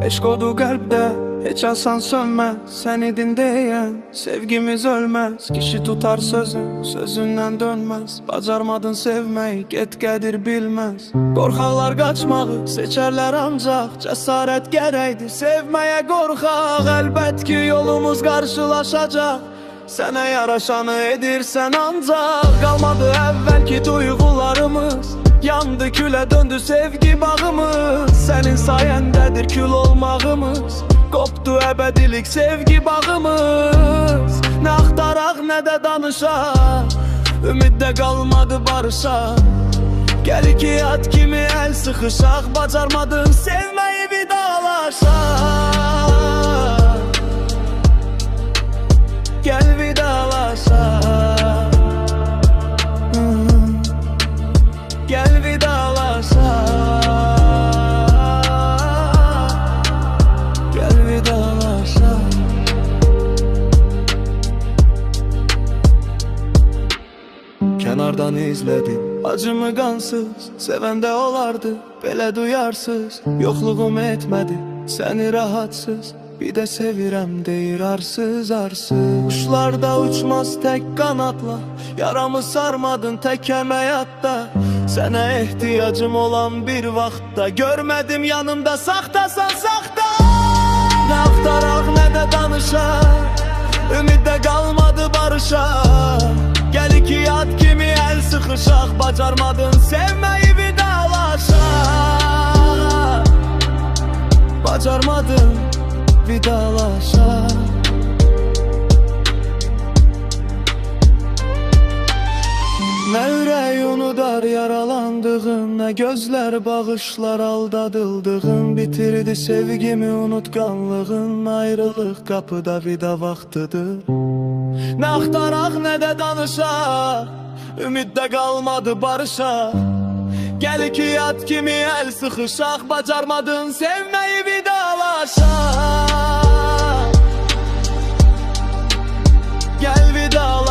Eşk odu kalpte hiç asan sönmez. Sen idin diyen sevgimiz ölmez. Kişi tutar sözün sözünden dönmez. Bacarmadın sevmeyi get gedir bilmez. Korkaklar kaçmağı seçerler ancak cesaret gerektir sevmeye korkak. Elbet ki yolumuz karşılaşacak. Sana yaraşanı edirsen ancak. Kalmadı evvelki duygularımız, yandı küle döndü sevgi bağımız. Senin sayendedir kül olmağımız, koptu ebedilik sevgi bağımız. Ne aktarak ne de danışak, ümidde kalmadı barışak. Gel iki yat kimi el sıkışak, bacarmadın sevmeyi bir dağlaşak. Gel vidalaşak, gel vidalaşak, gel vidalaşak. Kenardan izledim acımı gansız, seven de olardı belə duyarsız. Yokluğum etmedi seni rahatsız, bir de sevirem deyir arsız arsız. Kuşlar da uçmaz tek kanatla, yaramı sarmadın tek hayatta. Sana ihtiyacım olan bir vakta, görmedim yanımda saktasan sakta. Ne aktarak ne de danışak, ümidde kalmadı barışak. Gel iki yat kimi el sıkışak, bacarmadın sevmeyi bir dağlaşak. Bacarmadın vidalaşak. Ne ürək unudar yaralandığın, ne gözler bağışlar aldadıldığın. Bitirdi sevgimi unutkanlığın, ayrılık kapıda vida vaktıdır. Ne aktarak ne de danışak, ümidde kalmadı barışak. Gel iki yat kimi el sıkışak, bacarmadın sevmeyi vidalaşak. Gel vidalaşak.